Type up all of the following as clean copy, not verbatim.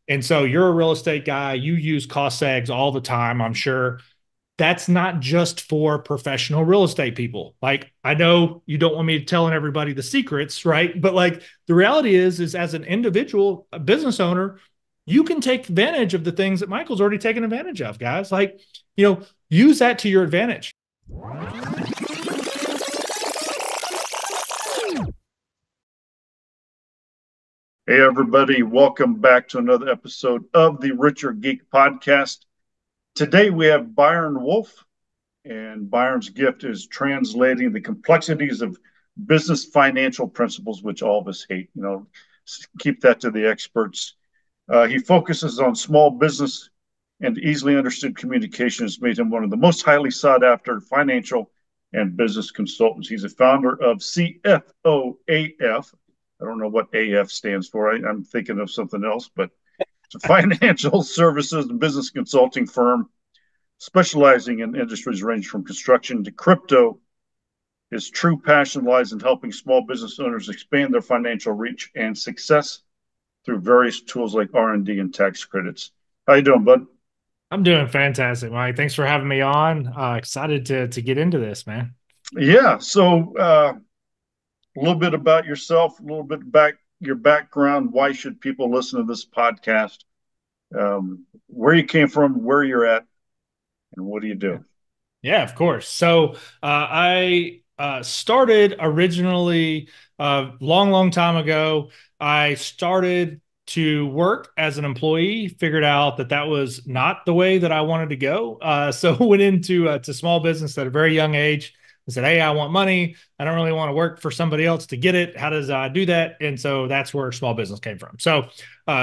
And so you're a real estate guy. You use cost segs all the time, I'm sure. That's not just for professional real estate people. Like, I know you don't want me telling everybody the secrets, right? But like the reality is as an individual a business owner, you can take advantage of the things that Michael's already taken advantage of, guys. Like, use that to your advantage. Hey, everybody, welcome back to another episode of the Richer Geek Podcast. Today we have Byron Wolfe, and Byron's gift is translating the complexities of business financial principles, which all of us hate. Keep that to the experts. He focuses on small business and easily understood communication has made him one of the most highly sought after financial and business consultants. He's a founder of CFOAF. I don't know what AF stands for. I'm thinking of something else, but it's a financial services and business consulting firm specializing in industries ranging from construction to crypto. His true passion lies in helping small business owners expand their financial reach and success through various tools like R&D and tax credits. How you doing, bud? I'm doing fantastic, Mike. Thanks for having me on. Excited to get into this, man. Yeah. So a little bit about yourself, a little bit back your background. Why should people listen to this podcast? Where you came from, where you're at, and what do you do? Yeah, of course. So I started originally long, long time ago. I started to work as an employee, figured out that that was not the way that I wanted to go. So went into to small business at a very young age. I said, "Hey, I want money. I don't really want to work for somebody else to get it. How does I do that?" And so that's where small business came from. So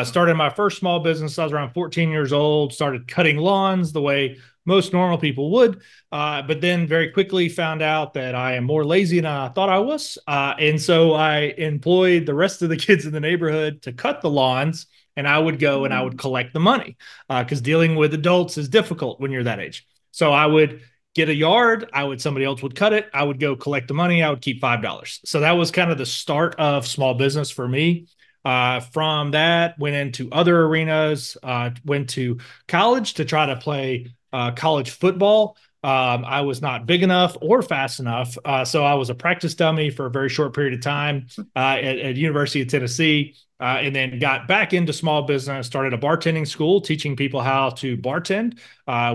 started my first small business. I was around 14 years old. Started cutting lawns the way most normal people would. But then very quickly found out that I am more lazy than I thought I was. And so I employed the rest of the kids in the neighborhood to cut the lawns. And I would go and I would collect the money because dealing with adults is difficult when you're that age. So I would get a yard. Somebody else would cut it. I would go collect the money. I would keep $5. So that was kind of the start of small business for me. From that, went into other arenas, went to college to try to play college football. I was not big enough or fast enough, so I was a practice dummy for a very short period of time at University of Tennessee, and then got back into small business. Started a bartending school, teaching people how to bartend,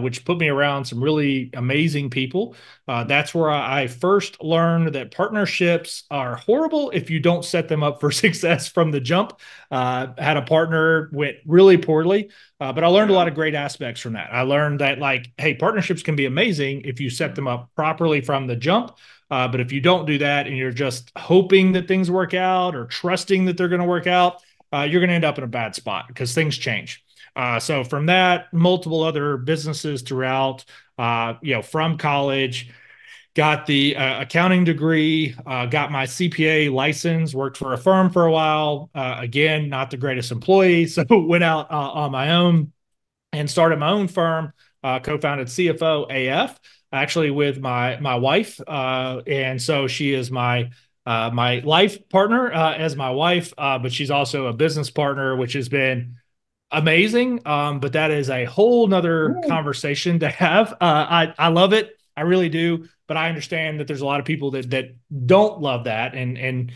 which put me around some really amazing people. That's where I first learned that partnerships are horrible if you don't set them up for success from the jump. Had a partner, went really poorly. But I learned a lot Yeah. of great aspects from that. I learned that, like, hey, partnerships can be amazing if you set them up properly from the jump. But if you don't do that and you're just hoping that things work out or trusting that they're going to work out, you're going to end up in a bad spot because things change. So from that, multiple other businesses throughout, from college, got the accounting degree, got my CPA license, worked for a firm for a while. Again, not the greatest employee. So went out on my own and started my own firm, co-founded CFOAF, actually with my wife. And so she is my life partner as my wife, but she's also a business partner, which has been amazing. But that is a whole nother Ooh. conversation to have. I love it. I really do. But I understand that there's a lot of people that don't love that and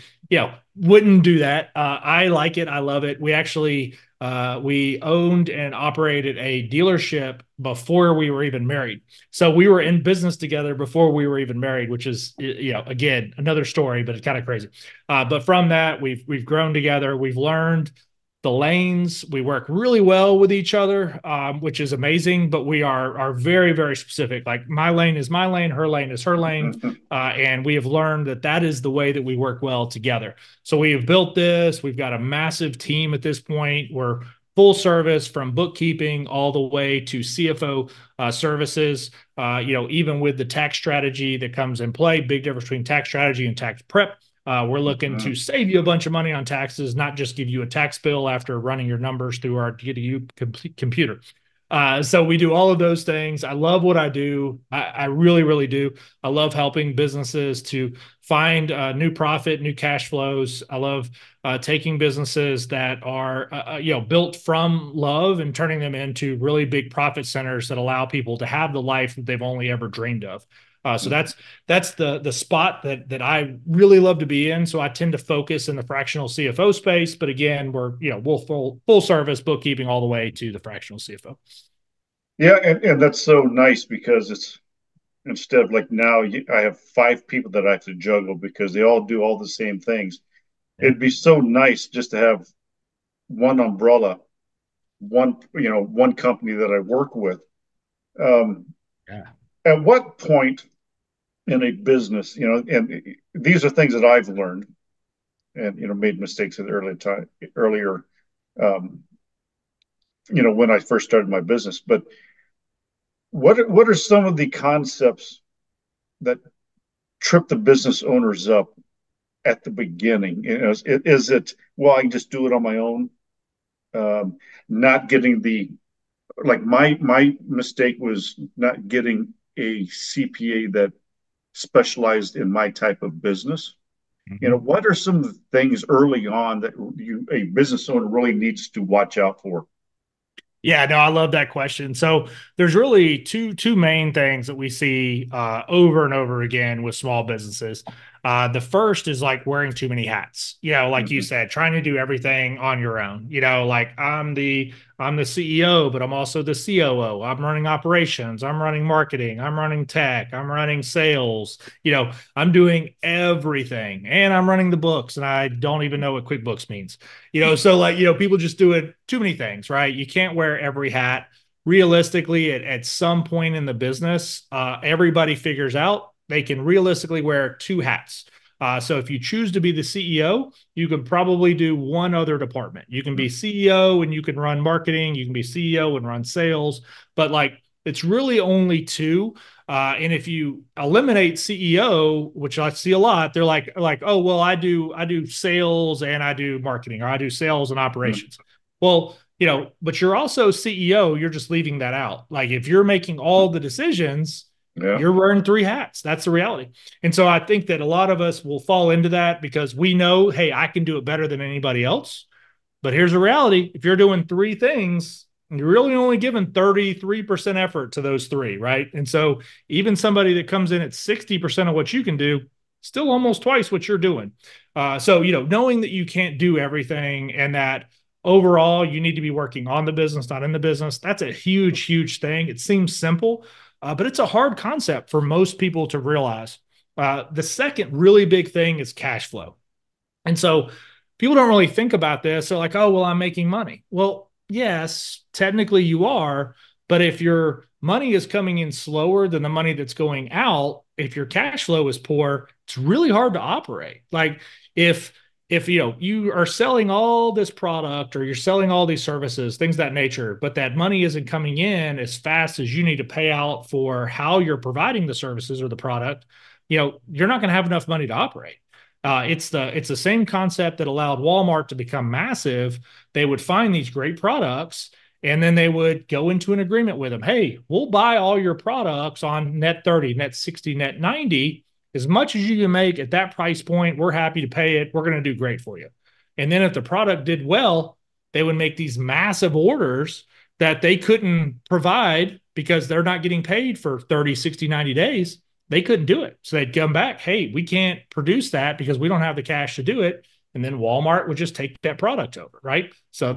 wouldn't do that. I like it. I love it. We actually we owned and operated a dealership before we were even married. So we were in business together before we were even married, which is again another story, but it's kind of crazy. But from that, we've grown together. We've learned the lanes. We work really well with each other, which is amazing. But we are very, very specific. Like, my lane is my lane, her lane is her lane, and we have learned that that is the way that we work well together. So we have built this. We've got a massive team at this point. We're full service from bookkeeping all the way to CFO services. Even with the tax strategy that comes in play, big difference between tax strategy and tax prep. We're looking to save you a bunch of money on taxes, not just give you a tax bill after running your numbers through our DDU computer. So we do all of those things. I love what I do. I really, really do. I love helping businesses to find new profit, new cash flows. I love taking businesses that are built from love and turning them into really big profit centers that allow people to have the life that they've only ever dreamed of. So that's the spot that I really love to be in. So I tend to focus in the fractional CFO space, but again, we'll full service bookkeeping all the way to the fractional CFO. Yeah, and that's so nice because it's instead of like now I have five people that I have to juggle because they all do all the same things. Yeah, It'd be so nice just to have one umbrella, one company that I work with. Um, yeah. at what point in a business, and these are things that I've learned and made mistakes at the earlier, um, when I first started my business. But what are some of the concepts that trip the business owners up at the beginning? Is it, well, I can just do it on my own? Not getting the, like my mistake was not getting a CPA that specialized in my type of business. Mhm. What are some of the things early on that a business owner really needs to watch out for? Yeah, no, I love that question. So there's really two main things that we see over and over again with small businesses. The first is like wearing too many hats. Like you Mm-hmm. said, trying to do everything on your own. Like I'm the CEO, but I'm also the COO. I'm running operations. I'm running marketing. I'm running tech. I'm running sales. I'm doing everything, and I'm running the books, and I don't even know what QuickBooks means. So like, people just doing too many things, right? You can't wear every hat. Realistically, at some point in the business, everybody figures out they can realistically wear two hats. So if you choose to be the CEO, you can probably do one other department. You can be CEO and you can run marketing. You can be CEO and run sales, but like it's really only two. And if you eliminate CEO, which I see a lot, they're like, oh well, I do sales and I do marketing, or I do sales and operations. Well, but you're also CEO. You're just leaving that out. Like if you're making all the decisions, Yeah. you're wearing three hats. That's the reality. And so I think that a lot of us will fall into that because we know, hey, I can do it better than anybody else. But here's the reality: if you're doing three things, you're really only giving 33% effort to those three, right? And so even somebody that comes in at 60% of what you can do, still almost twice what you're doing. So, knowing that you can't do everything and that overall you need to be working on the business, not in the business, that's a huge, huge thing. It seems simple, but it's a hard concept for most people to realize. The second really big thing is cash flow. And so people don't really think about this. They're like, oh, well, I'm making money. Well, yes, technically you are. But if your money is coming in slower than the money that's going out, if your cash flow is poor, it's really hard to operate. Like if you are selling all this product or you're selling all these services, things of that nature, but that money isn't coming in as fast as you need to pay out for how you're providing the services or the product, you're not going to have enough money to operate. It's the same concept that allowed Walmart to become massive. They would find these great products, and then they would go into an agreement with them. Hey, we'll buy all your products on net 30, net 60, net 90. As much as you can make at that price point, we're happy to pay it. We're going to do great for you. And then if the product did well, they would make these massive orders that they couldn't provide because they're not getting paid for 30, 60, 90 days. They couldn't do it. So they'd come back, hey, we can't produce that because we don't have the cash to do it. And then Walmart would just take that product over, right? So,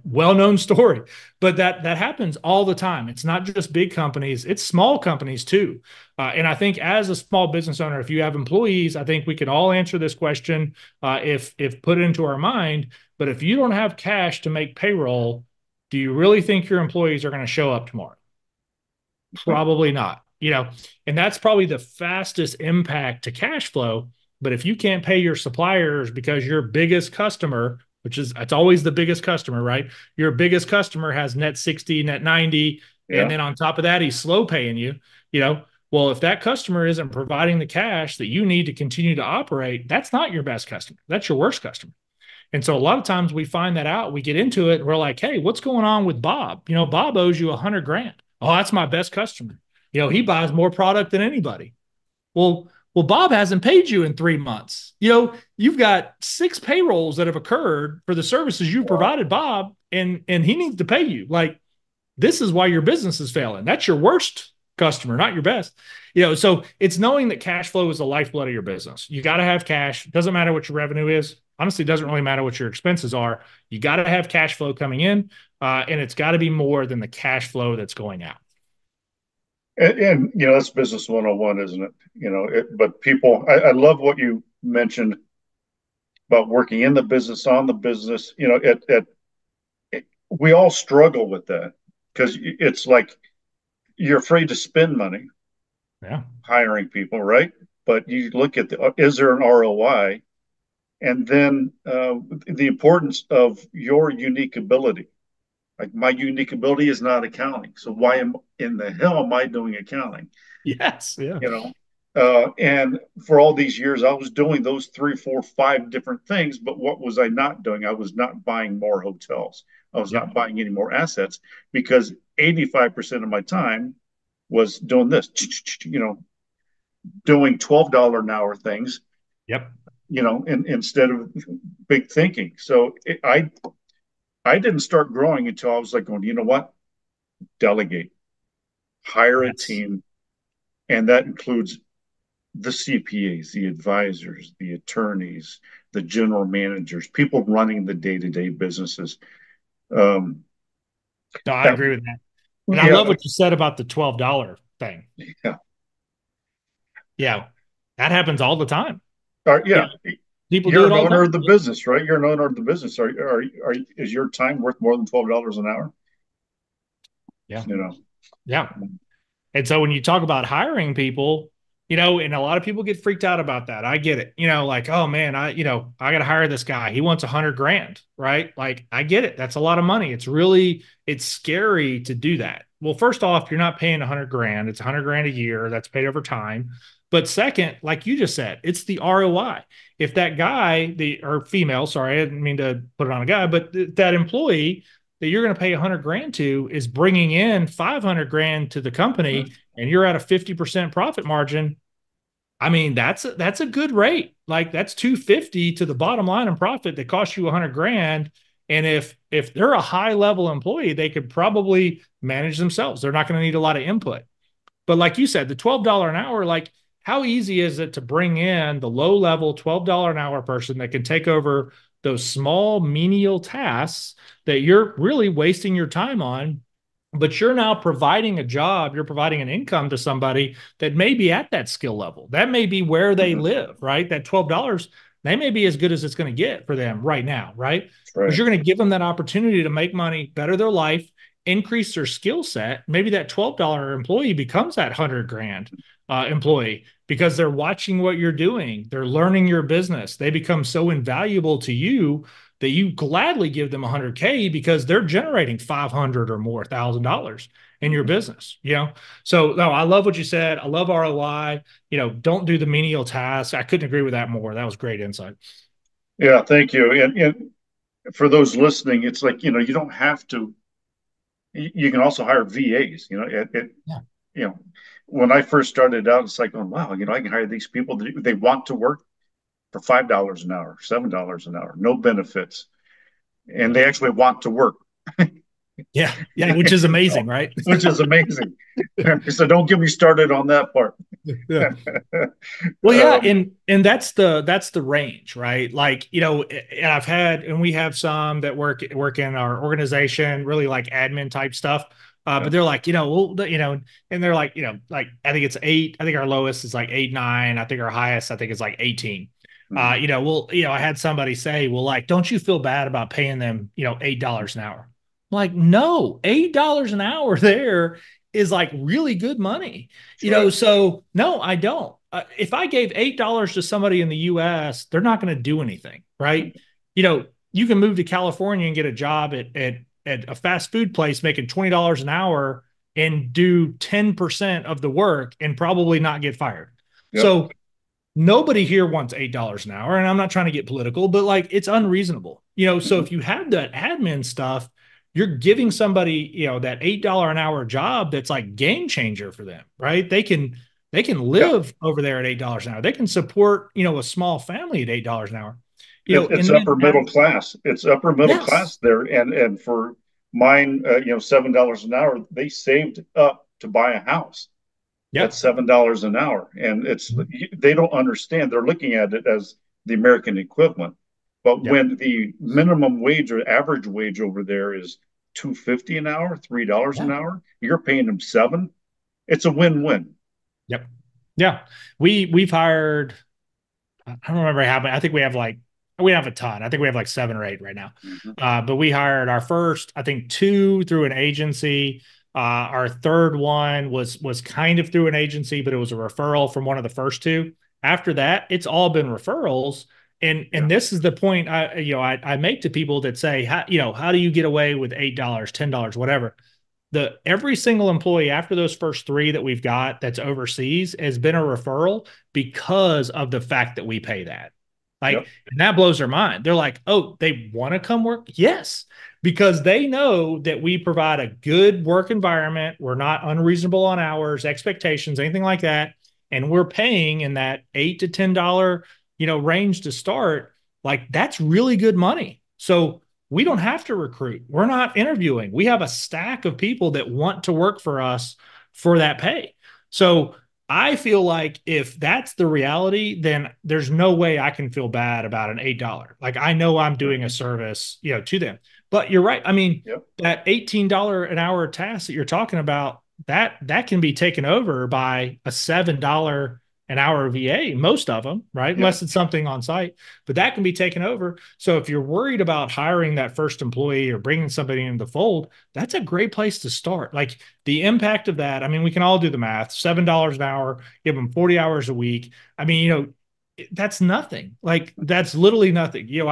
well-known story, but that happens all the time. It's not just big companies; it's small companies too. And I think as a small business owner, if you have employees, I think we can all answer this question if put into our mind. But if you don't have cash to make payroll, do you really think your employees are going to show up tomorrow? Probably not, and that's probably the fastest impact to cash flow. But if you can't pay your suppliers because your biggest customer, which is it's always the biggest customer, right? Your biggest customer has net 60, net 90, and Yeah. then on top of that, he's slow paying you, well, if that customer isn't providing the cash that you need to continue to operate, that's not your best customer. That's your worst customer. And so a lot of times we find that out, we get into it, and we're like, hey, what's going on with Bob? Bob owes you 100 grand. Oh, that's my best customer. He buys more product than anybody. Well, Bob hasn't paid you in 3 months. You've got 6 payrolls that have occurred for the services you Wow. provided Bob, and he needs to pay you. Like, this is why your business is failing. That's your worst customer, not your best. So it's knowing that cash flow is the lifeblood of your business. You got to have cash. It doesn't matter what your revenue is. Honestly, it doesn't really matter what your expenses are. You got to have cash flow coming in, and it's got to be more than the cash flow that's going out. And that's business 101, isn't it? But people, I love what you mentioned about working in the business, on the business. We all struggle with that because it's like you're afraid to spend money Yeah. hiring people, right? But you look at is there an ROI? And then the importance of your unique ability. Like, my unique ability is not accounting. So why in the hell am I doing accounting? Yes. Yeah. You know, and for all these years, I was doing those three, four, five different things. But what was I not doing? I was not buying more hotels. I was Yep. not buying any more assets because 85% of my time was doing this, doing $12 an hour things, Yep. instead of big thinking. So I didn't start growing until I was like going, you know what? Delegate, hire a Yes. team, and that includes the CPAs, the advisors, the attorneys, the general managers, people running the day-to-day businesses. Um, No, I that, agree with that. And I yeah, love what you said about the $12 thing. yeah, Yeah. That happens all the time. You yeah. know, people do You're it an all the owner of time. the business, right? You're an owner of the business. Is your time worth more than $12 an hour? Yeah. You know, Yeah. And so when you talk about hiring people, and a lot of people get freaked out about that. I get it. Like, oh man, I got to hire this guy. He wants 100 grand, right? Like, I get it. That's a lot of money. It's scary to do that. Well, first off, you're not paying 100 grand. It's 100 grand a year. That's paid over time. But second, like you just said, it's the ROI. If that guy, or female, sorry, I didn't mean to put it on a guy, but that employee that you're going to pay 100 grand to is bringing in 500 grand to the company, and you're at a 50% profit margin. I mean, that's a good rate. Like, that's 250 to the bottom line in profit that costs you 100 grand. And if they're a high level employee, they could probably manage themselves. They're not going to need a lot of input. But like you said, the $12 an hour, like, how easy is it to bring in the low level $12 an hour person that can take over those small menial tasks that you're really wasting your time on? But you're now providing a job, you're providing an income to somebody that may be at that skill level. That may be where they mm-hmm. live, right? That $12, they may be as good as it's going to get for them right now, right? But Right. you're going to give them that opportunity to make money, better their life, increase their skill set. Maybe that $12 employee becomes that 100 grand employee because they're watching what you're doing. They're learning your business. They become so invaluable to you that you gladly give them 100K because they're generating 500 or more $1,000 in your business. So no, I love what you said. I love ROI. Don't do the menial tasks. I couldn't agree with that more. That was great insight. Yeah, thank you. And for those listening, it's like, you don't have to. You can also hire VAs. Yeah. You know, when I first started out, it's like, oh wow, I can hire these people. They want to work for $5 an hour, $7 an hour, no benefits, and Yep. they actually want to work. Yeah. Yeah. Which is amazing, right? Which is amazing. So don't get me started on that part. Yeah. Well, yeah, um, and that's the range, right? Like, and we have some that work in our organization, really like admin type stuff. yeah. But they're like, and they're like, like, I think it's 8. I think our lowest is like 8, 9. I think our highest, I think, is like 18. Mhm. I had somebody say, well, like, don't you feel bad about paying them, $8 an hour? I'm like, no, $8 an hour there is like really good money. That's right. So no, I don't. If I gave $8 to somebody in the US, they're not going to do anything, right? You can move to California and get a job at a fast food place making $20 an hour and do 10% of the work and probably not get fired. Yep. So nobody here wants $8 an hour. And I'm not trying to get political, but like it's unreasonable. So Mhm. if you have that admin stuff, you're giving somebody, that $8 an hour job that's like game changer for them, right? They can Yeah, live over there at $8 an hour. They can support, a small family at $8 an hour. it's And then upper middle class. It's upper middle yes. class there, and for mine, $7 an hour, they saved up to buy a house at Yep. $7 an hour, and they don't understand. They're looking at it as the American equivalent, but Yep. when the minimum wage or average wage over there is $2.50 an hour, $3 an Yeah. hour, you're paying them seven. It's a win-win. Yep. Yeah. We've hired, I don't remember how many. I think we have a ton. I think we have like 7 or 8 right now. Mm-hmm. But we hired our first, I think, two through an agency. Our third one was kind of through an agency, but it was a referral from one of the first two. After that, it's all been referrals. And Yeah, and this is the point I make to people that say, how do you get away with $8, $10, whatever? The every single employee after those first three that we've got that's overseas has been a referral because of the fact that we pay that. Like, yep, and that blows their mind. They're like, oh, they want to come work? Yes, because they know that we provide a good work environment. We're not unreasonable on hours, expectations, anything like that. And we're paying in that $8 to $10, range to start. Like, that's really good money. So we don't have to recruit. We're not interviewing. We have a stack of people that want to work for us for that pay. So I feel like if that's the reality, then there's no way I can feel bad about an $8. Like I know I'm sure, doing a service, to them. But you're right. I mean, yep, that $18 an hour task that you're talking about, that can be taken over by a $7 an hour VA, most of them, right? yep, Unless it's something on site, but that can be taken over. So if you're worried about hiring that first employee or bringing somebody into the fold, that's a great place to start. Like the impact of that, I mean, we can all do the math. $7 an hour, give them 40 hours a week. I mean, that's nothing. Like that's literally nothing. You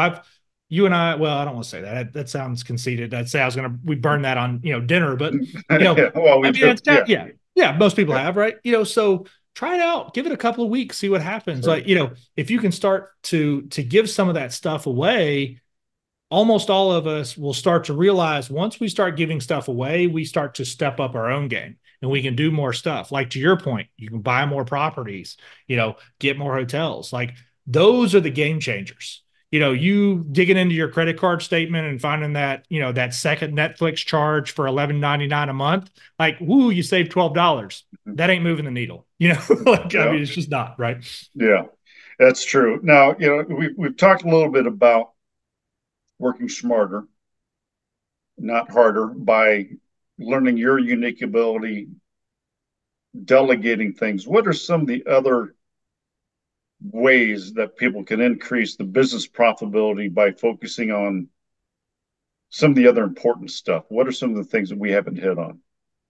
and I, well, I don't want to say that. That sounds conceited. I'd say we burn that on, dinner, but yeah. Well, I we mean, do. it's Yeah, yeah, most people yeah, have, right? So try it out, give it a couple of weeks, see what happens. sure. Like, if you can start to give some of that stuff away, almost all of us will start to realize once we start giving stuff away, we start to step up our own game and we can do more stuff. Like to your point, you can buy more properties, get more hotels. Like those are the game changers. You digging into your credit card statement and finding that, that second Netflix charge for $11.99 a month, like, woo, you saved $12. That ain't moving the needle, like, I Yeah, mean, it's just not right. yeah, that's true. Now, we've talked a little bit about working smarter, not harder, by learning your unique ability, delegating things. What are some of the other ways that people can increase the business profitability by focusing on some of the other important stuff? What are some of the things that we haven't hit on?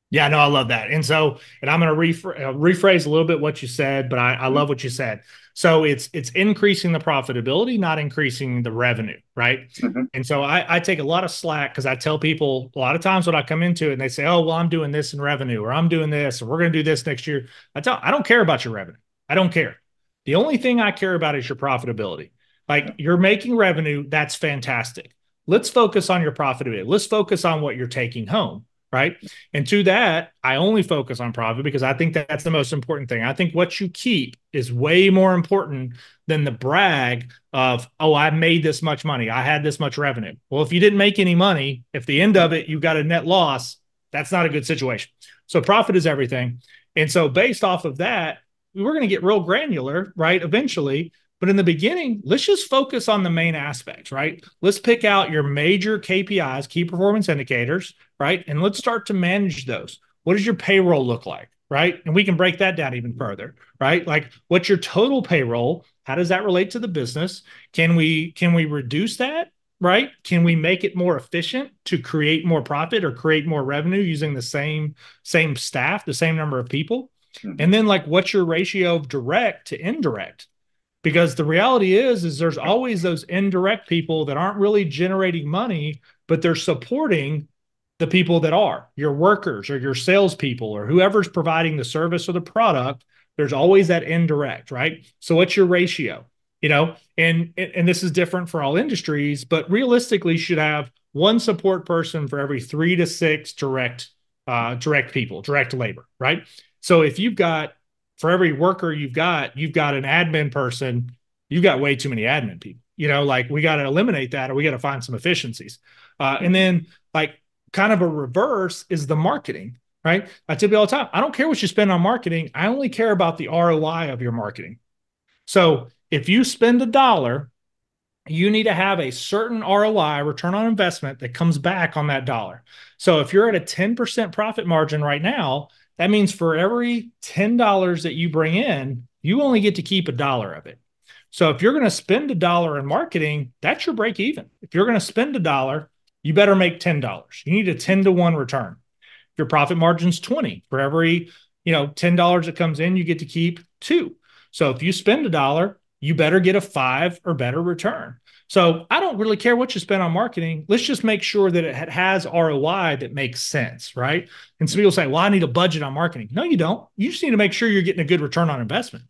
Yeah, no, I love that. And I'm going to rephrase a little bit what you said, but I Mm-hmm. love what you said. So it's increasing the profitability, not increasing the revenue, right? Mm-hmm. And so I take a lot of slack because I tell people a lot of times when I come into it and they say, oh, well, I'm doing this in revenue or I'm doing this or we're going to do this next year. I don't care about your revenue. I don't care. The only thing I care about is your profitability. Yeah. Like you're making revenue, that's fantastic. Let's focus on your profitability. Let's focus on what you're taking home, right? And to that, I only focus on profit because I think that's the most important thing. I think what you keep is way more important than the brag of, oh, I made this much money. I had this much revenue. Well, if you didn't make any money, if the end of it, you've got a net loss, that's not a good situation. So profit is everything. And so based off of that, we're going to get real granular, right? Eventually. But in the beginning, let's just focus on the main aspects, right? Let's pick out your major KPIs, key performance indicators, right? And let's start to manage those. What does your payroll look like, right? And we can break that down even further, right? Like what's your total payroll? How does that relate to the business? Can we reduce that, right? Can we make it more efficient to create more profit or create more revenue using the same staff, the same number of people? Mm-hmm. And then like what's your ratio of direct to indirect? Because the reality is there's always those indirect people that aren't really generating money, but they're supporting the people that are your workers or your salespeople or whoever's providing the service or the product, There's always that indirect, right? So what's your ratio? And this is different for all industries, but realistically, you should have one support person for every 3 to 6 direct people, direct labor, right? So if you've got for every worker you've got an admin person, you've got way too many admin people. Like we got to eliminate that, or we got to find some efficiencies. And then like kind of a reverse is the marketing, right? I tell you all the time, I don't care what you spend on marketing. I only care about the ROI of your marketing. So if you spend $1, you need to have a certain ROI, return on investment, that comes back on that dollar. So if you're at a 10% profit margin right now, that means for every $10 that you bring in, you only get to keep $1 of it. So if you're going to spend $1 in marketing, that's your break even. If you're going to spend $1, you better make $10. You need a 10-to-1 return. If your profit margin's 20, for every $10 that comes in, you get to keep 2. So if you spend $1, you better get a 5 or better return. So I don't really care what you spend on marketing. Let's just make sure that it has ROI that makes sense, right? And some people say, well, I need a budget on marketing. No, you don't. You just need to make sure you're getting a good return on investment,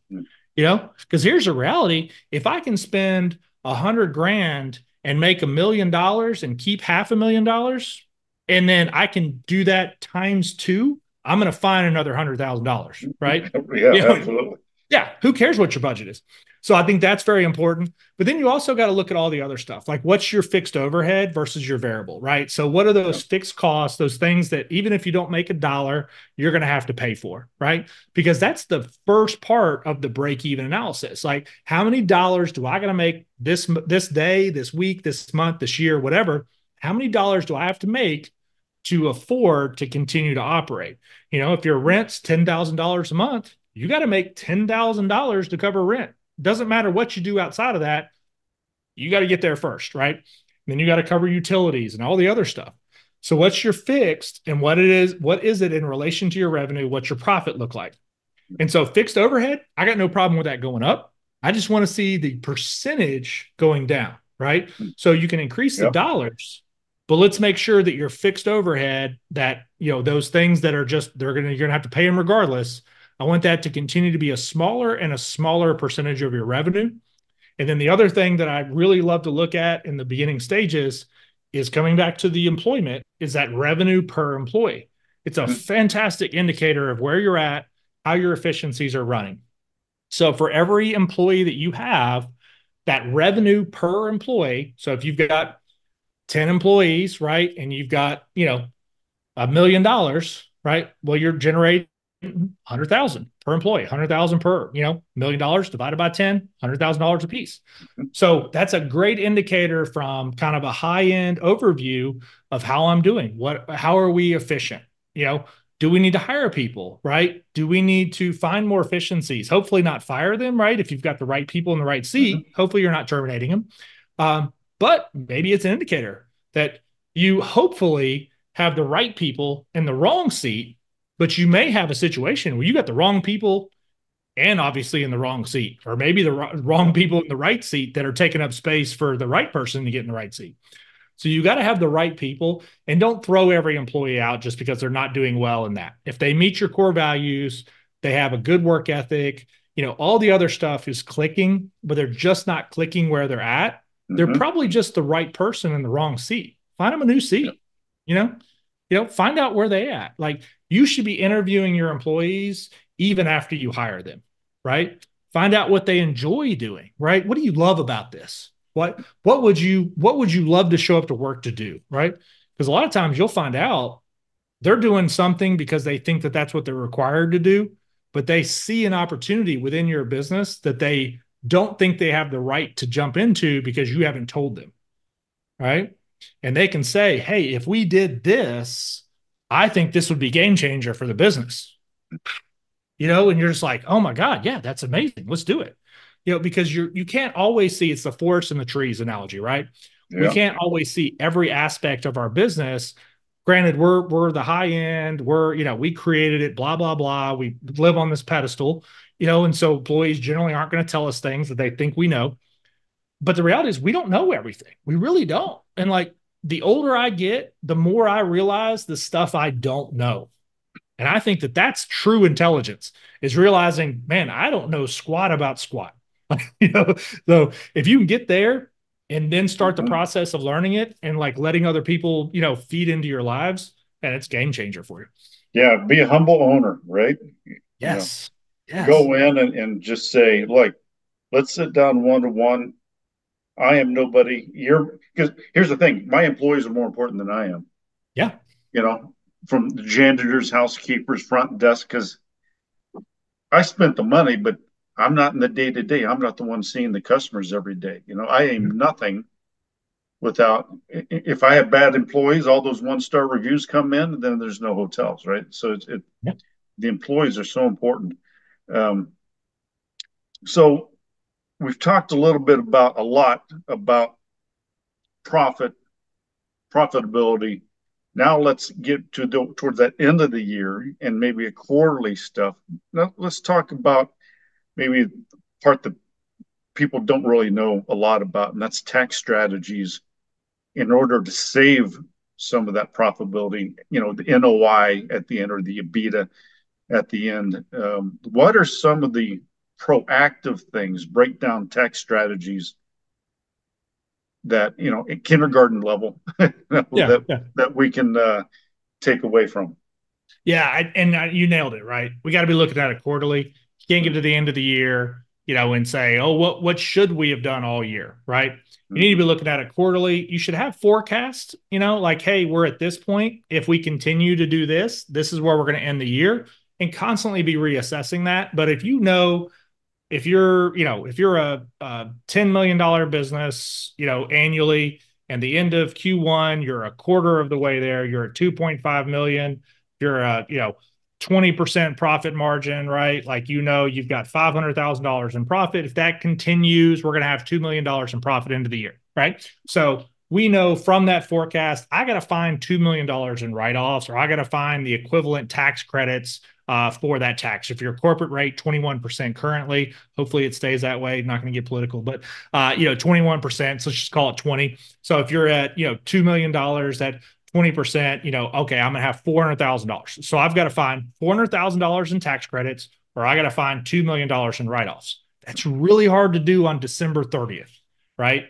because here's the reality. If I can spend 100 grand and make $1 million and keep $500,000, and then I can do that times 2, I'm going to find another $100,000, right? Yeah, absolutely. Yeah, who cares what your budget is? So I think that's very important. But then you also got to look at all the other stuff, like what's your fixed overhead versus your variable, right? So what are those fixed costs, those things that even if you don't make $1, you're going to have to pay for, right? Because that's the first part of the break-even analysis. Like, how many dollars do I got to make this day, this week, this month, this year, whatever? How many dollars do I have to make to afford to continue to operate? If your rent's $10,000 a month, you got to make $10,000 to cover rent. Doesn't matter what you do outside of that. You got to get there first, right? And then you got to cover utilities and all the other stuff. So what's your fixed and what is it in relation to your revenue? What's your profit look like? And so fixed overhead, I got no problem with that going up. I just want to see the percentage going down, right? So you can increase the dollars, but let's make sure that your fixed overhead, that, those things that are just, you're going to have to pay them regardless. I want that to continue to be a smaller and a smaller percentage of your revenue. And then the other thing that I really love to look at in the beginning stages is coming back to the employment, is that revenue per employee. It's a fantastic indicator of where you're at, how your efficiencies are running. So for every employee that you have, that revenue per employee, so if you've got 10 employees, right, and you've got, $1 million, right? Well, you're generating 100,000 per employee, 100,000 per, $1 million divided by 10, $100,000 a piece. So that's a great indicator from kind of a high end overview of how I'm doing. How are we efficient? Do we need to hire people, right? Do we need to find more efficiencies? Hopefully not fire them, right? If you've got the right people in the right seat, hopefully you're not terminating them. But maybe it's an indicator that you hopefully have the right people in the wrong seat, but you may have a situation where you got the wrong people and obviously in the wrong seat, or maybe the wrong people in the right seat that are taking up space for the right person to get in the right seat. So you got to have the right people, and don't throw every employee out just because they're not doing well in that. If they meet your core values, they have a good work ethic, all the other stuff is clicking, but they're just not clicking where they're at. They're probably just the right person in the wrong seat. Find them a new seat, find out where they at. Like, you should be interviewing your employees even after you hire them, right? Find out what they enjoy doing, right? What do you love about this? What would you love to show up to work to do, right? Because a lot of times you'll find out they're doing something because they think that that's what they're required to do, but they see an opportunity within your business that they don't think they have the right to jump into because you haven't told them, right? And they can say, hey, if we did this, I think this would be game changer for the business. And you're just like, oh my God, yeah, that's amazing. Let's do it. Because you can't always see, it's the forest and the trees analogy, right? Yeah. We can't always see every aspect of our business. Granted, we're the high end, we created it, blah, blah, blah. We live on this pedestal, and so employees generally aren't going to tell us things that they think we know. But the reality is we don't know everything. We really don't. And like, the older I get, the more I realize the stuff I don't know. And I think that that's true intelligence, is realizing, man, I don't know squat about squat. you know, so if you can get there and then start the Mhm. process of learning it and like letting other people, feed into your lives, and it's game changer for you. Yeah, be a humble owner, right? You know, Yes. Yes. go in and just say, like, let's sit down one to one. I am nobody. You're because here's the thing, my employees are more important than I am, Yeah. you know, from the janitors, housekeepers, front desk, because I spent the money, but I'm not in the day to day. I'm not the one seeing the customers every day. I am nothing without, if I have bad employees, all those 1-star reviews come in, then there's no hotels, right? So Yeah. the employees are so important. Um, so we've talked a lot about profit, profitability. Now let's get towards that end of the year and maybe a quarterly stuff. Now let's talk about maybe part that people don't really know a lot about, and that's tax strategies in order to save some of that profitability, the NOI at the end or the EBITDA at the end. What are some of the proactive things, breakdown tax strategies that, at kindergarten level Yeah. that Yeah. that we can take away from? Yeah, you nailed it, right? We got to be looking at it quarterly. You can't get to the end of the year, and say, "Oh, what should we have done all year?" Right? You need to be Mm-hmm. looking at it quarterly. You should have forecasts, like, "Hey, we're at this point. If we continue to do this, this is where we're going to end the year," and constantly be reassessing that. But if you're a $10 million business, annually, and the end of Q1, you're a quarter of the way there, you're at 2.5 million, you're a 20% profit margin, right? Like, you've got $500,000 in profit. If that continues, we're going to have $2 million in profit into the year, right? So we know from that forecast, I got to find $2 million in write-offs, or I got to find the equivalent tax credits for that tax. If your corporate rate 21% currently, hopefully it stays that way. Not going to get political, but 21%. So let's just call it 20. So if you're at $2 million at 20%, okay, I'm gonna have $400,000. So I've got to find $400,000 in tax credits, or I got to find $2 million in write-offs. That's really hard to do on December 30th, right?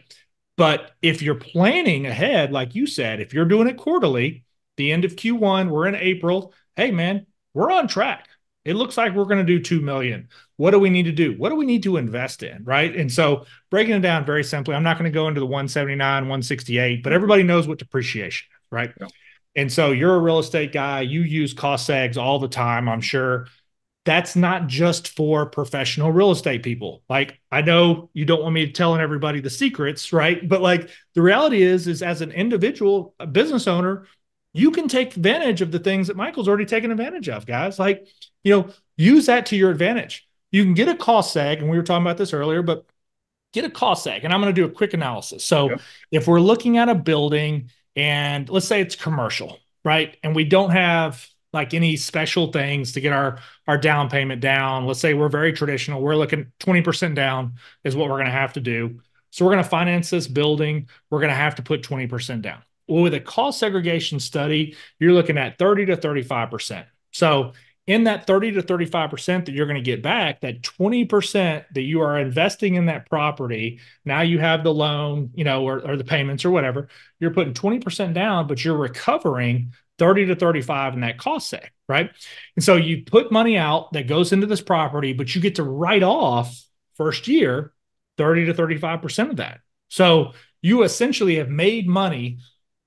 But if you're planning ahead, like you said, if you're doing it quarterly, the end of Q1, we're in April. Hey, man, we're on track. It looks like we're going to do 2 million. What do we need to do? What do we need to invest in? Right. And so breaking it down very simply, I'm not going to go into the 179, 168, but Mm-hmm. everybody knows what depreciation is, right? Yeah. And so you're a real estate guy. You use cost segs all the time, I'm sure. That's not just for professional real estate people. Like, I know you don't want me telling everybody the secrets, right? But like, the reality is as an individual, a business owner, you can take advantage of the things that Michael's already taken advantage of, guys. Like, use that to your advantage. You can get a cost seg, and we were talking about this earlier, but get a cost seg. And I'm going to do a quick analysis. So Yep. if we're looking at a building, and let's say it's commercial, right? And we don't have like any special things to get our down payment down. Let's say we're very traditional. We're looking 20% down is what we're going to have to do. So we're going to finance this building. We're going to have to put 20% down. Well, with a cost segregation study, you're looking at 30 to 35%. So in that 30 to 35% that you're going to get back, that 20% that you are investing in that property, now you have the loan, or the payments or whatever, you're putting 20% down, but you're recovering 30 to 35 in that cost seg, right? And so you put money out that goes into this property, but you get to write off first year 30 to 35% of that. So you essentially have made money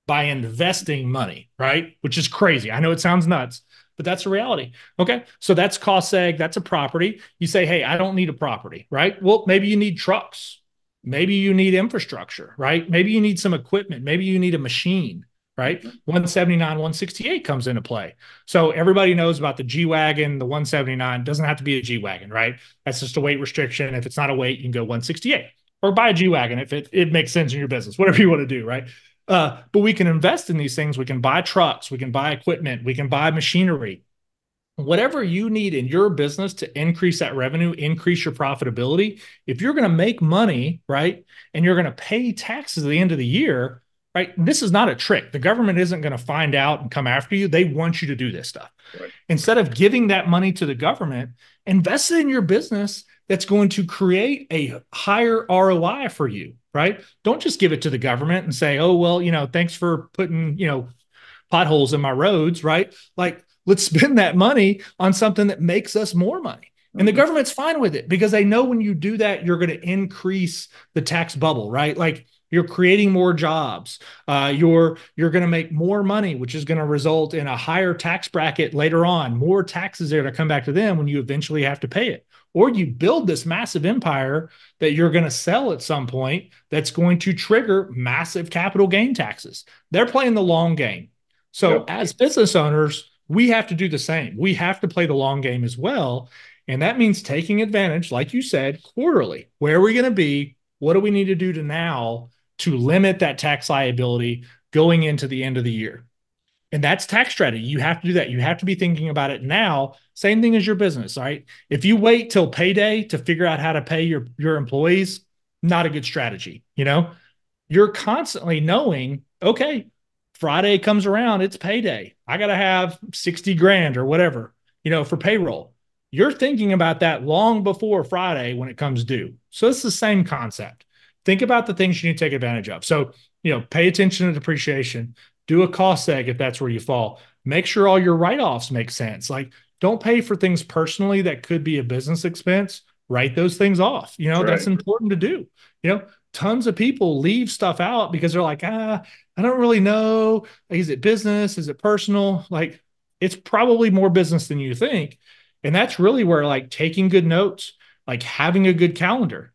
by investing money, right? Which is crazy. I know it sounds nuts, but that's a reality. Okay. So that's cost seg. That's a property. You say, hey, I don't need a property, right? Well, maybe you need trucks. Maybe you need infrastructure, right? Maybe you need some equipment. Maybe you need a machine, right? Mm-hmm. 179, 168 comes into play. So everybody knows about the G Wagon, the 179 doesn't have to be a G Wagon, right? That's just a weight restriction. If it's not a weight, you can go 168 or buy a G Wagon if it makes sense in your business, whatever you want to do, right? But we can invest in these things. We can buy trucks, we can buy equipment, we can buy machinery, whatever you need in your business to increase that revenue, increase your profitability. If you're going to make money, right, and you're going to pay taxes at the end of the year, right? This is not a trick. The government isn't going to find out and come after you. They want you to do this stuff. Right. Instead of giving that money to the government, invest it in your business that's going to create a higher ROI for you, right? Don't just give it to the government and say, oh, well, thanks for putting, potholes in my roads, right? Like, let's spend that money on something that makes us more money. And the Mm-hmm. government's fine with it because they know when you do that, you're going to increase the tax bubble, right? Like you're creating more jobs. You're going to make more money, which is going to result in a higher tax bracket later on. More taxes are going to come back to them when you eventually have to pay it. Or you build this massive empire that you're going to sell at some point that's going to trigger massive capital gain taxes. They're playing the long game. So Yep. as business owners, we have to do the same. We have to play the long game as well. And that means taking advantage, like you said, quarterly. Where are we going to be? What do we need to do to limit that tax liability going into the end of the year? And that's tax strategy. You have to do that. You have to be thinking about it now. Same thing as your business, right? If you wait till payday to figure out how to pay your employees, not a good strategy. You're constantly knowing, okay, Friday comes around, it's payday. I got to have 60 grand or whatever, for payroll. You're thinking about that long before Friday when it comes due. So it's the same concept. Think about the things you need to take advantage of. So, pay attention to depreciation, do a cost seg if that's where you fall. Make sure all your write-offs make sense. Like, don't pay for things personally that could be a business expense. Write those things off. That's Right. important to do. Tons of people leave stuff out because they're like, I don't really know. Is it business? Is it personal? Like, it's probably more business than you think. And that's really where like taking good notes, like having a good calendar.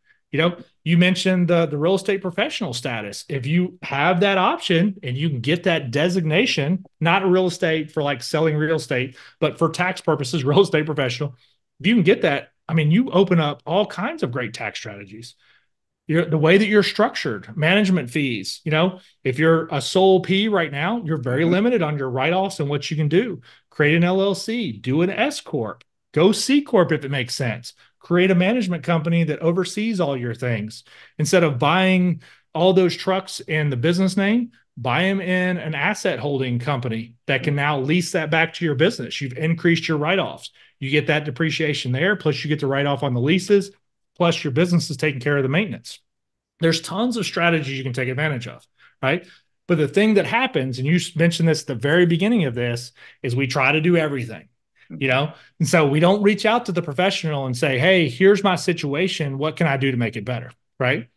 You mentioned the real estate professional status. If you have that option and you can get that designation, not a real estate for like selling real estate, but for tax purposes, real estate professional, if you can get that, I mean, you open up all kinds of great tax strategies. The way that you're structured, management fees. If you're a sole P right now, you're very Mm-hmm. limited on your write-offs and what you can do. Create an LLC, do an S corp, go C corp if it makes sense. Create a management company that oversees all your things. Instead of buying all those trucks in the business name, buy them in an asset holding company that can now lease that back to your business. You've increased your write-offs. You get that depreciation there, plus you get to write off on the leases, plus your business is taking care of the maintenance. There's tons of strategies you can take advantage of, right? But the thing that happens, and you mentioned this at the very beginning of this, is we try to do everything, And so we don't reach out to the professional and say, hey, here's my situation. What can I do to make it better? Right.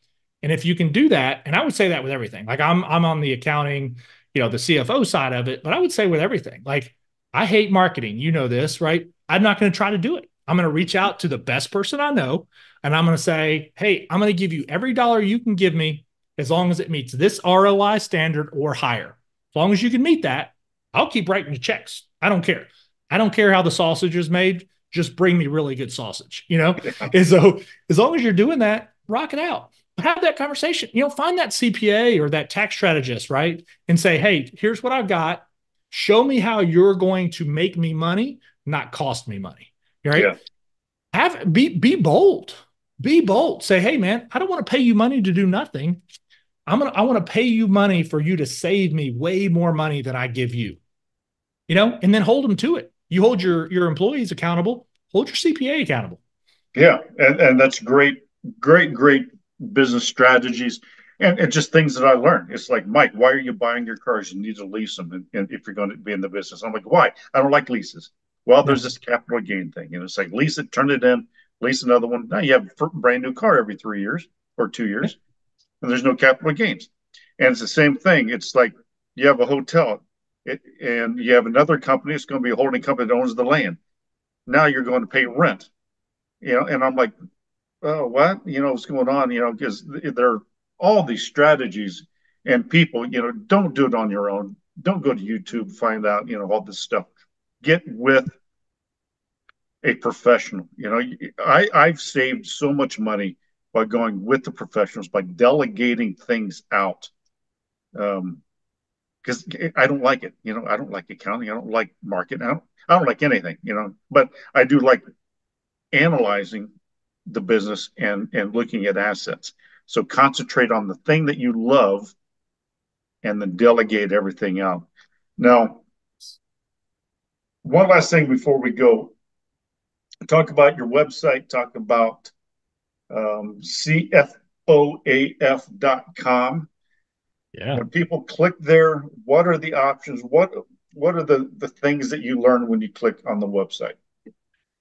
And if you can do that, and I would say that with everything, like I'm on the accounting, the CFO side of it, but I would say with everything, like I hate marketing. You know this, right? I'm not going to try to do it. I'm going to reach out to the best person I know. And I'm going to say, hey, I'm going to give you every dollar you can give me as long as it meets this ROI standard or higher. As long as you can meet that, I'll keep writing you checks. I don't care. I don't care how the sausage is made. Just bring me really good sausage. Yeah. And so as long as you're doing that, rock it out. Have that conversation. Find that CPA or that tax strategist, right? And say, hey, here's what I've got. Show me how you're going to make me money, not cost me money. Right? Yeah. Be bold. Be bold. Say, hey, man, I don't want to pay you money to do nothing. I want to pay you money for you to save me way more money than I give you. And then hold them to it. You hold your employees accountable, hold your CPA accountable. Yeah. And that's great, great business strategies. And just things that I learned. It's like, Mike, why are you buying your cars? You need to lease them and if you're going to be in the business. I'm like, why? I don't like leases. Well, Yeah. there's this capital gain thing. It's like lease it, turn it in, lease another one. Now you have a brand new car every 3 years or 2 years, and there's no capital gains. And it's the same thing. It's like you have a hotel and you have another company. It's going to be a holding company that owns the land. Now you're going to pay rent, and I'm like, oh, what? What's going on? Because there are all these strategies and people, don't do it on your own. Don't go to YouTube, find out, all this stuff. Get with a professional. I've saved so much money by going with the professionals, by delegating things out. Because I don't like it. I don't like accounting. I don't like marketing. I don't like anything, but I do like analyzing the business and looking at assets. So concentrate on the thing that you love and then delegate everything out. Now, one last thing before we go, talk about your website, talk about CFOAF.com. Yeah. When people click there, what are the options? What are the things that you learn when you click on the website?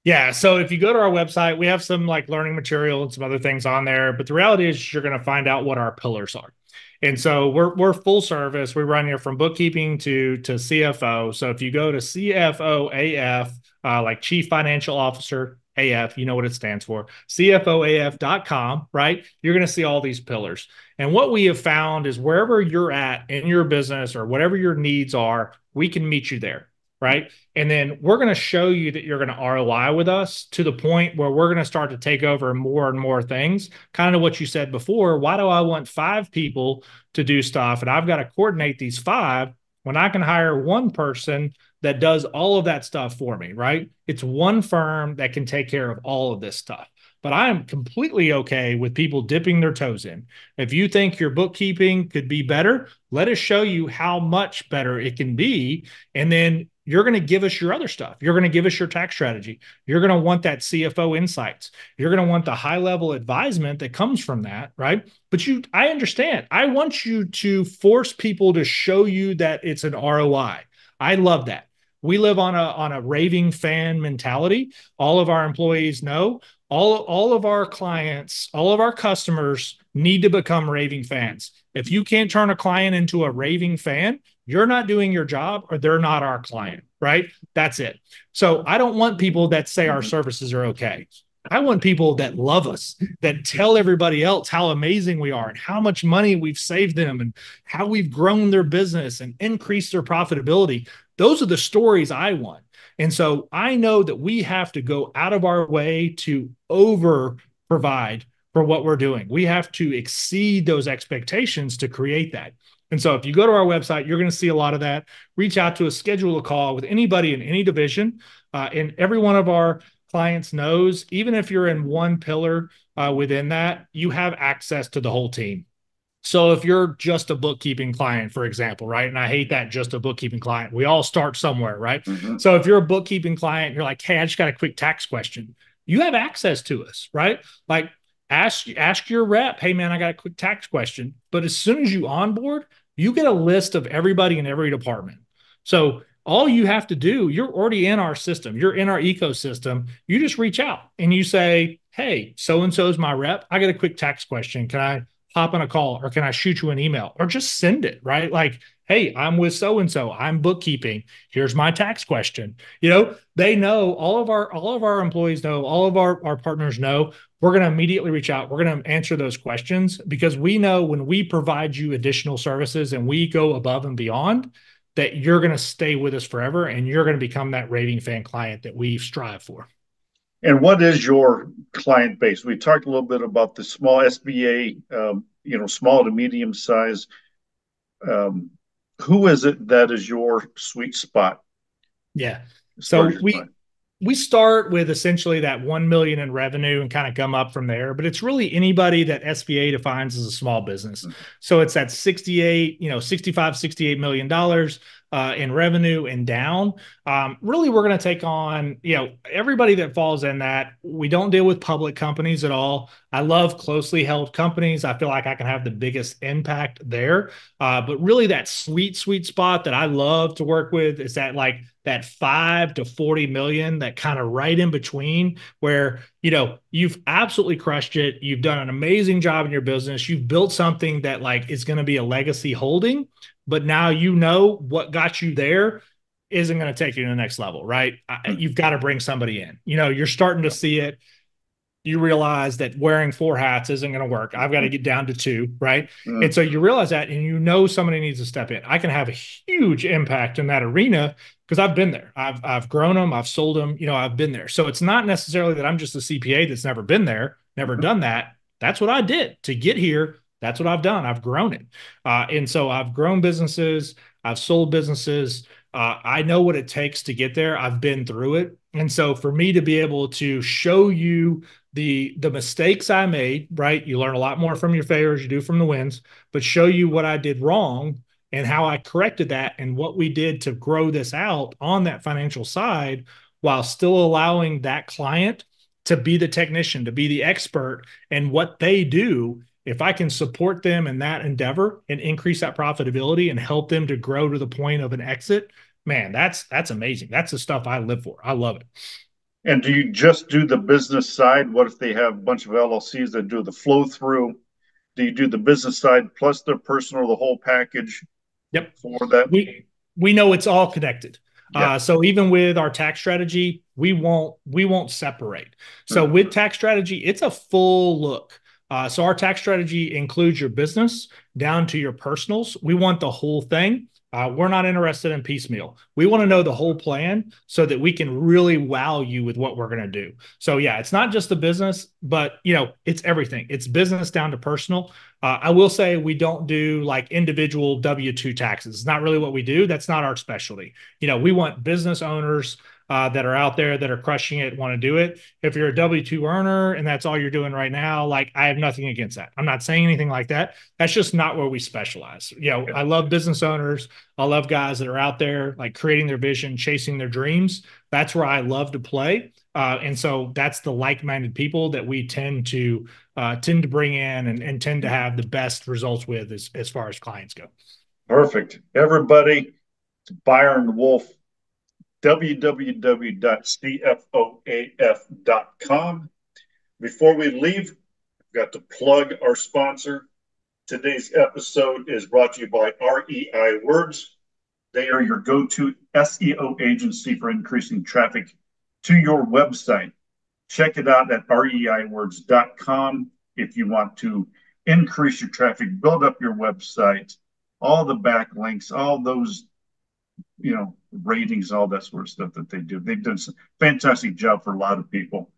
Yeah. So if you go to our website, we have some like learning material and some other things on there. But the reality is you're going to find out what our pillars are. And so we're full service. We run here from bookkeeping to CFO. So if you go to CFOAF, like Chief Financial Officer AF, you know what it stands for, CFOAF.com, right? You're going to see all these pillars. And what we have found is wherever you're at in your business or whatever your needs are, we can meet you there. Right. And then we're going to show you that you're going to ROI with us to the point where we're going to start to take over more and more things. Kind of what you said before. Why do I want 5 people to do stuff and I've got to coordinate these 5 when I can hire one person that does all of that stuff for me? Right. It's one firm that can take care of all of this stuff. But I am completely okay with people dipping their toes in. If you think your bookkeeping could be better, let us show you how much better it can be. And then you're going to give us your other stuff. You're going to give us your tax strategy. You're going to want that CFO insights. You're going to want the high level advisement that comes from that, right? But I understand. I want you to force people to show you that it's an ROI. I love that. We live on a raving fan mentality. All of our employees know. All of our clients, all of our customers need to become raving fans. If you can't turn a client into a raving fan, you're not doing your job or they're not our client, right? That's it. So I don't want people that say our services are okay. I want people that love us, that tell everybody else how amazing we are and how much money we've saved them and how we've grown their business and increased their profitability. Those are the stories I want. And so I know that we have to go out of our way to over provide for what we're doing. We have to exceed those expectations to create that. And so if you go to our website, you're going to see a lot of that. Reach out to us, schedule a call with anybody in any division. And every one of our clients knows, even if you're in one pillar within that, you have access to the whole team. So if you're just a bookkeeping client, for example, right? And I hate that, just a bookkeeping client. We all start somewhere, right? Mm-hmm. So if you're a bookkeeping client, you're like, hey, I just got a quick tax question. You have access to us, right? Like ask your rep, hey man, I got a quick tax question. But as soon as you onboard, you get a list of everybody in every department. So all you have to do, you're already in our system, you're in our ecosystem. You just reach out and you say, hey, so-and-so is my rep. I got a quick tax question. Can I hop on a call or can I shoot you an email or just send it, right? Like, hey, I'm with so-and-so, I'm bookkeeping. Here's my tax question. They know, all of our employees know, all of our partners know, we're going to immediately reach out. We're going to answer those questions because we know when we provide you additional services and we go above and beyond, that you're going to stay with us forever and you're going to become that raving fan client that we strive for. And what is your client base? We talked a little bit about the small SBA, small to medium size. Who is it that is your sweet spot? Yeah. As far as So your we client? we start with essentially that 1 million in revenue and kind of come up from there, but it's really anybody that SBA defines as a small business. Mm-hmm. So it's that 68 million dollars in revenue and down. Really, we're going to take on, everybody that falls in that. We don't deal with public companies at all. I love closely held companies. I feel like I can have the biggest impact there. But really that sweet spot that I love to work with is that 5 to 40 million, that kind of right in between where, you've absolutely crushed it. You've done an amazing job in your business. You've built something that is going to be a legacy holding, but now what got you there isn't going to take you to the next level, right? You've got to bring somebody in. You're starting to see it. You realize that wearing 4 hats isn't going to work. I've got to get down to 2, right? Mm-hmm. And so you realize that, and somebody needs to step in. I can have a huge impact in that arena because I've been there. I've grown them. I've sold them. I've been there. So it's not necessarily that I'm just a CPA that's never been there, never done that. That's what I did to get here. That's what I've done. I've grown it. And so I've grown businesses. I've sold businesses. I know what it takes to get there. I've been through it. And so for me to be able to show you the mistakes I made, right? You learn a lot more from your failures, you do from the wins, but show you what I did wrong and how I corrected that and what we did to grow this out on that financial side while still allowing that client to be the technician, to be the expert and what they do. If I can support them in that endeavor and increase that profitability and help them to grow to the point of an exit, man, that's amazing. That's the stuff I live for. I love it. And do you just do the business side? What if they have a bunch of LLCs that do the flow through? Do you do the business side plus their personal, the whole package Yep. for that? We know it's all connected. Yeah. So even with our tax strategy, we won't separate. So with tax strategy, it's a full look. So our tax strategy includes your business down to your personals. We want the whole thing. We're not interested in piecemeal. We want to know the whole plan so that we can really wow you with what we're going to do. So yeah, it's not just the business, but it's everything. It's business down to personal. I will say we don't do like individual W-2 taxes. It's not really what we do. That's not our specialty. We want business owners that are out there that are crushing it, want to do it. If you're a W-2 earner and that's all you're doing right now, like I have nothing against that. I'm not saying anything like that. That's just not where we specialize. I love business owners. I love guys that are out there like creating their vision, chasing their dreams. That's where I love to play. And so that's the like-minded people that we tend to bring in and tend to have the best results with as far as clients go. Perfect. Everybody, Byron Wolfe, www.cfoaf.com. Before we leave, I've got to plug our sponsor. Today's episode is brought to you by REI Words. They are your go-to SEO agency for increasing traffic to your website. Check it out at reiwords.com if you want to increase your traffic, build up your website, all the backlinks, all those ratings, all that sort of stuff that they do. They've done a fantastic job for a lot of people.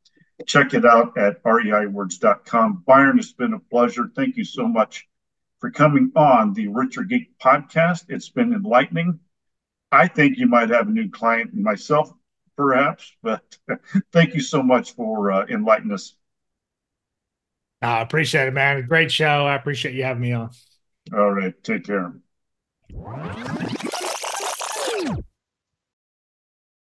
Check it out at reiwords.com. Byron, it's been a pleasure. Thank you so much for coming on the Richer Geek Podcast. It's been enlightening. I think you might have a new client in myself, perhaps, but thank you so much for enlightening us. I appreciate it, man. Great show. I appreciate you having me on. All right. Take care.